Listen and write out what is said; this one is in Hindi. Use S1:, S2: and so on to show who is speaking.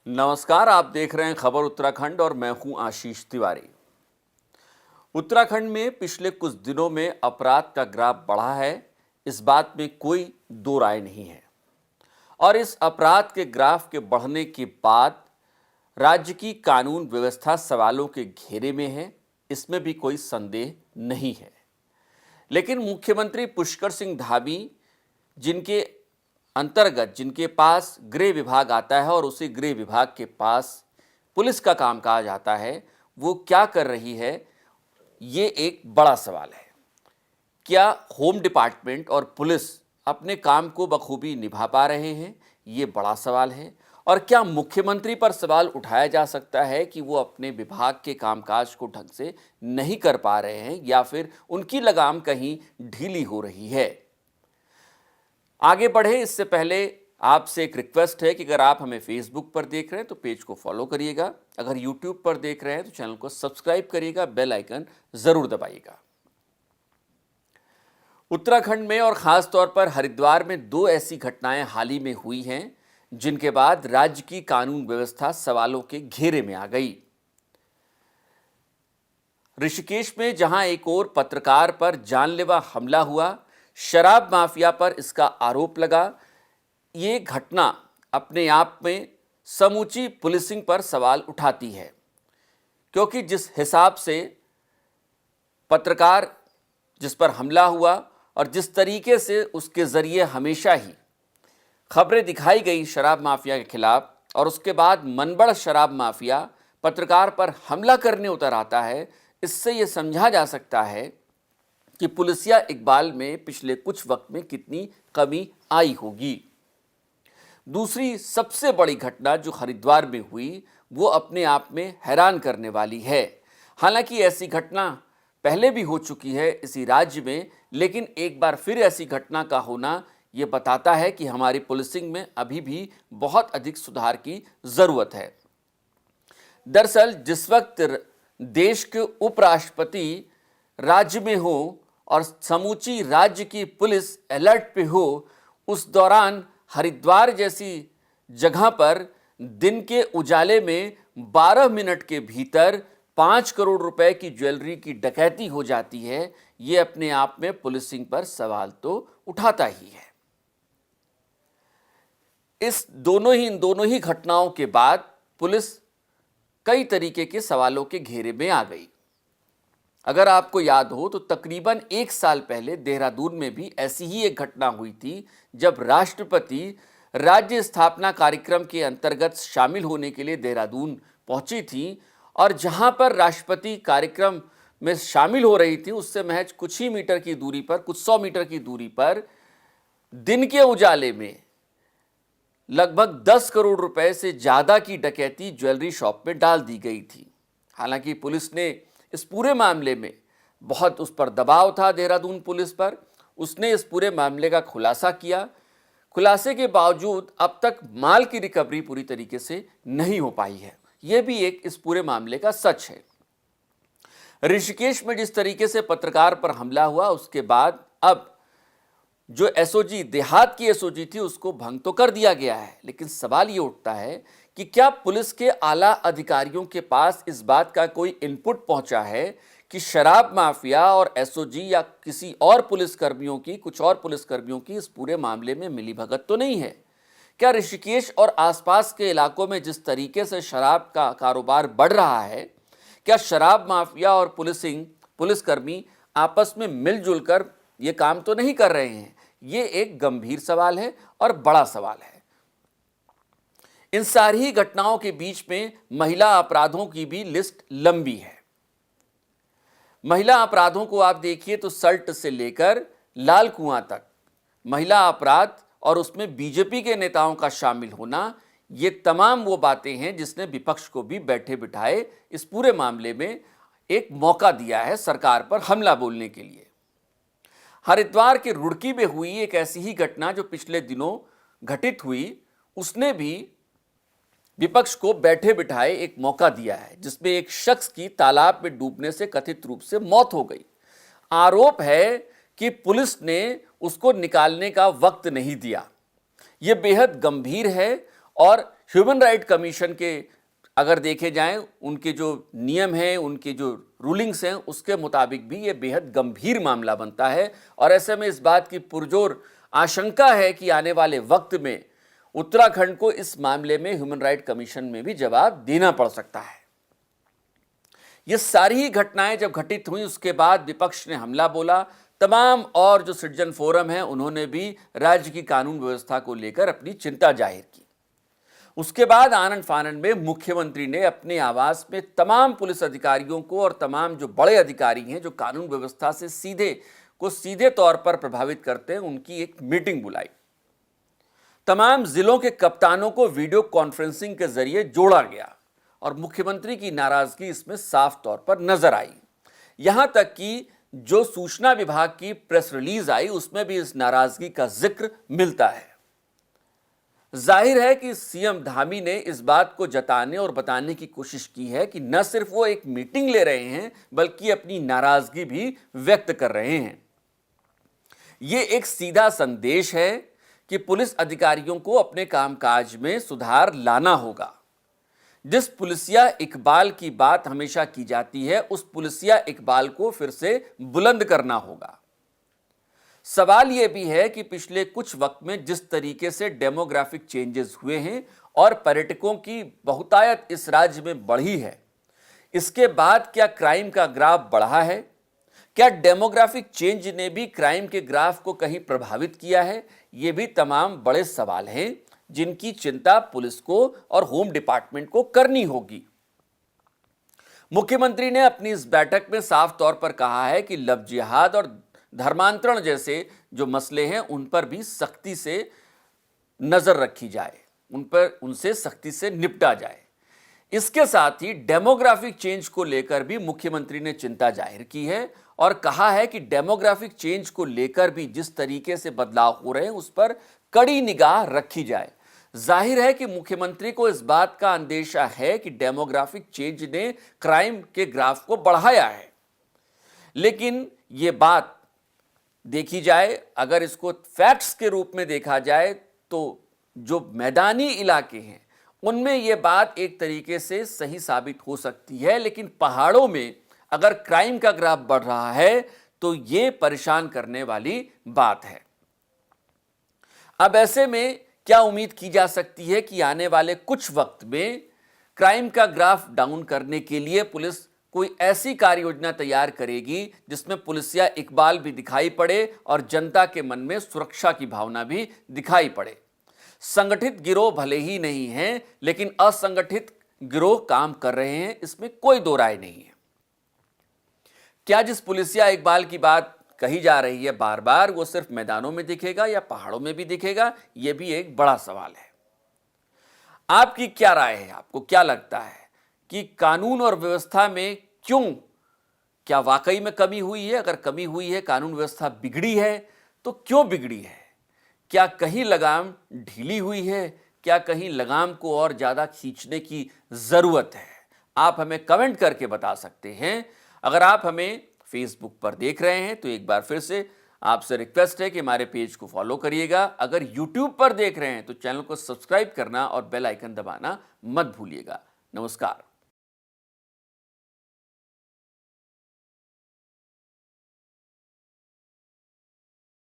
S1: नमस्कार, आप देख रहे हैं खबर उत्तराखंड और मैं हूं आशीष तिवारी। उत्तराखंड में पिछले कुछ दिनों में अपराध का ग्राफ बढ़ा है, इस बात में कोई दो राय नहीं है। और इस अपराध के ग्राफ के बढ़ने के बाद राज्य की कानून व्यवस्था सवालों के घेरे में है, इसमें भी कोई संदेह नहीं है। लेकिन मुख्यमंत्री पुष्कर सिंह धामी, जिनके पास गृह विभाग आता है और उसी गृह विभाग के पास पुलिस का कामकाज आता है, वो क्या कर रही है, ये एक बड़ा सवाल है। क्या होम डिपार्टमेंट और पुलिस अपने काम को बखूबी निभा पा रहे हैं, ये बड़ा सवाल है। और क्या मुख्यमंत्री पर सवाल उठाया जा सकता है कि वो अपने विभाग के कामकाज को ढंग से नहीं कर पा रहे हैं या फिर उनकी लगाम कहीं ढीली हो रही है। आगे बढ़े इससे पहले आपसे एक रिक्वेस्ट है कि अगर आप हमें फेसबुक पर देख रहे हैं तो पेज को फॉलो करिएगा, अगर यूट्यूब पर देख रहे हैं तो चैनल को सब्सक्राइब करिएगा, बेल आइकन जरूर दबाइएगा। उत्तराखंड में और खास तौर पर हरिद्वार में दो ऐसी घटनाएं हाल ही में हुई हैं जिनके बाद राज्य की कानून व्यवस्था सवालों के घेरे में आ गई। ऋषिकेश में जहां एक और पत्रकार पर जानलेवा हमला हुआ, शराब माफिया पर इसका आरोप लगा, ये घटना अपने आप में समूची पुलिसिंग पर सवाल उठाती है। क्योंकि जिस हिसाब से पत्रकार जिस पर हमला हुआ और जिस तरीके से उसके ज़रिए हमेशा ही खबरें दिखाई गई शराब माफिया के खिलाफ, और उसके बाद मनबड़ शराब माफिया पत्रकार पर हमला करने उतर आता है, इससे ये समझा जा सकता है कि पुलिसिया इकबाल में पिछले कुछ वक्त में कितनी कमी आई होगी। दूसरी सबसे बड़ी घटना जो हरिद्वार में हुई वो अपने आप में हैरान करने वाली है। हालांकि ऐसी घटना पहले भी हो चुकी है इसी राज्य में, लेकिन एक बार फिर ऐसी घटना का होना ये बताता है कि हमारी पुलिसिंग में अभी भी बहुत अधिक सुधार की ज़रूरत है। दरअसल जिस वक्त देश के उपराष्ट्रपति राज्य में हो और समूची राज्य की पुलिस अलर्ट पे हो, उस दौरान हरिद्वार जैसी जगह पर दिन के उजाले में 12 मिनट के भीतर 5 करोड़ रुपए की ज्वेलरी की डकैती हो जाती है, ये अपने आप में पुलिसिंग पर सवाल तो उठाता ही है। इन दोनों ही घटनाओं के बाद पुलिस कई तरीके के सवालों के घेरे में आ गई। अगर आपको याद हो तो तकरीबन 1 साल पहले देहरादून में भी ऐसी ही एक घटना हुई थी, जब राष्ट्रपति राज्य स्थापना कार्यक्रम के अंतर्गत शामिल होने के लिए देहरादून पहुंची थी, और जहां पर राष्ट्रपति कार्यक्रम में शामिल हो रही थी उससे महज कुछ ही मीटर की दूरी पर, कुछ 100 मीटर की दूरी पर दिन के उजाले में लगभग 10 करोड़ रुपए से ज़्यादा की डकैती ज्वेलरी शॉप में डाल दी गई थी। हालांकि पुलिस ने इस पूरे मामले में बहुत उस पर दबाव था, देहरादून पुलिस पर, उसने इस पूरे मामले का खुलासा किया। खुलासे के बावजूद अब तक माल की रिकवरी पूरी तरीके से नहीं हो पाई है, यह भी एक इस पूरे मामले का सच है। ऋषिकेश में जिस तरीके से पत्रकार पर हमला हुआ, उसके बाद अब जो एसओजी, देहात की एसओजी थी, उसको भंग तो कर दिया गया है, लेकिन सवाल ये उठता है कि क्या पुलिस के आला अधिकारियों के पास इस बात का कोई इनपुट पहुंचा है कि शराब माफिया और एसओजी या किसी और पुलिसकर्मियों की, कुछ और पुलिसकर्मियों की इस पूरे मामले में मिलीभगत तो नहीं है? क्या ऋषिकेश और आसपास के इलाकों में जिस तरीके से शराब का कारोबार बढ़ रहा है, क्या शराब माफिया और पुलिसकर्मी आपस में मिलजुल कर ये काम तो नहीं कर रहे हैं? ये एक गंभीर सवाल है और बड़ा सवाल है। इन सारी ही घटनाओं के बीच में महिला अपराधों की भी लिस्ट लंबी है। महिला अपराधों को आप देखिए तो सल्ट से लेकर लाल कुआं तक महिला अपराध और उसमें बीजेपी के नेताओं का शामिल होना, ये तमाम वो बातें हैं जिसने विपक्ष को भी बैठे बिठाए इस पूरे मामले में एक मौका दिया है सरकार पर हमला बोलने के लिए। हरिद्वार के रुड़की में हुई एक ऐसी ही घटना जो पिछले दिनों घटित हुई, उसने भी विपक्ष को बैठे बिठाए एक मौका दिया है, जिसमें एक शख्स की तालाब में डूबने से कथित रूप से मौत हो गई। आरोप है कि पुलिस ने उसको निकालने का वक्त नहीं दिया। ये बेहद गंभीर है और ह्यूमन राइट कमीशन के अगर देखे जाएं, उनके जो नियम हैं, उनके जो रूलिंग्स हैं, उसके मुताबिक भी ये बेहद गंभीर मामला बनता है। और ऐसे में इस बात की पुरजोर आशंका है कि आने वाले वक्त में उत्तराखंड को इस मामले में ह्यूमन राइट कमीशन में भी जवाब देना पड़ सकता है। ये सारी ही घटनाएं जब घटित हुई, उसके बाद विपक्ष ने हमला बोला। तमाम और जो सिटीजन फोरम है, उन्होंने भी राज्य की कानून व्यवस्था को लेकर अपनी चिंता जाहिर की। उसके बाद आनन फानन में मुख्यमंत्री ने अपने आवास में तमाम पुलिस अधिकारियों को और तमाम जो बड़े अधिकारी हैं जो कानून व्यवस्था से सीधे तौर पर प्रभावित करते हैं, उनकी एक मीटिंग बुलाई। तमाम जिलों के कप्तानों को वीडियो कॉन्फ्रेंसिंग के जरिए जोड़ा गया और मुख्यमंत्री की नाराजगी इसमें साफ तौर पर नजर आई। यहां तक कि जो सूचना विभाग की प्रेस रिलीज आई, उसमें भी इस नाराजगी का जिक्र मिलता है। जाहिर है कि सीएम धामी ने इस बात को जताने और बताने की कोशिश की है कि न सिर्फ वो एक मीटिंग ले रहे हैं, बल्कि अपनी नाराजगी भी व्यक्त कर रहे हैं। ये एक सीधा संदेश है कि पुलिस अधिकारियों को अपने कामकाज में सुधार लाना होगा। जिस पुलिसिया इकबाल की बात हमेशा की जाती है, उस पुलिसिया इकबाल को फिर से बुलंद करना होगा। सवाल यह भी है कि पिछले कुछ वक्त में जिस तरीके से डेमोग्राफिक चेंजेस हुए हैं और पर्यटकों की बहुतायत इस राज्य में बढ़ी है, इसके बाद क्या क्राइम का ग्राफ बढ़ा है? क्या डेमोग्राफिक चेंज ने भी क्राइम के ग्राफ को कहीं प्रभावित किया है? ये भी तमाम बड़े सवाल हैं जिनकी चिंता पुलिस को और होम डिपार्टमेंट को करनी होगी। मुख्यमंत्री ने अपनी इस बैठक में साफ तौर पर कहा है कि लव जिहाद और धर्मांतरण जैसे जो मसले हैं, उन पर भी सख्ती से नजर रखी जाए, उनसे सख्ती से निपटा जाए। इसके साथ ही डेमोग्राफिक चेंज को लेकर भी मुख्यमंत्री ने चिंता जाहिर की है और कहा है कि डेमोग्राफिक चेंज को लेकर भी जिस तरीके से बदलाव हो रहे हैं, उस पर कड़ी निगाह रखी जाए। जाहिर है कि मुख्यमंत्री को इस बात का अंदेशा है कि डेमोग्राफिक चेंज ने क्राइम के ग्राफ को बढ़ाया है, लेकिन यह बात देखी जाए, अगर इसको फैक्ट्स के रूप में देखा जाए, तो जो मैदानी इलाके हैं उनमें यह बात एक तरीके से सही साबित हो सकती है, लेकिन पहाड़ों में अगर क्राइम का ग्राफ बढ़ रहा है तो यह परेशान करने वाली बात है। अब ऐसे में क्या उम्मीद की जा सकती है कि आने वाले कुछ वक्त में क्राइम का ग्राफ डाउन करने के लिए पुलिस कोई ऐसी कार्य योजना तैयार करेगी जिसमें पुलिसिया इकबाल भी दिखाई पड़े और जनता के मन में सुरक्षा की भावना भी दिखाई पड़े। संगठित गिरोह भले ही नहीं हैं, लेकिन असंगठित गिरोह काम कर रहे हैं, इसमें कोई दो राय नहीं है। क्या जिस पुलिसिया इकबाल की बात कही जा रही है बार बार, वो सिर्फ मैदानों में दिखेगा या पहाड़ों में भी दिखेगा? यह भी एक बड़ा सवाल है। आपकी क्या राय है? आपको क्या लगता है कि कानून और व्यवस्था में क्या वाकई में कमी हुई है? अगर कमी हुई है, कानून व्यवस्था बिगड़ी है, तो क्यों बिगड़ी है? क्या कहीं लगाम ढीली हुई है? क्या कहीं लगाम को और ज्यादा खींचने की जरूरत है? आप हमें कमेंट करके बता सकते हैं। अगर आप हमें फेसबुक पर देख रहे हैं तो एक बार फिर से आपसे रिक्वेस्ट है कि हमारे पेज को फॉलो करिएगा। अगर यूट्यूब पर देख रहे हैं तो चैनल को सब्सक्राइब करना और बेल आइकन दबाना मत भूलिएगा। नमस्कार।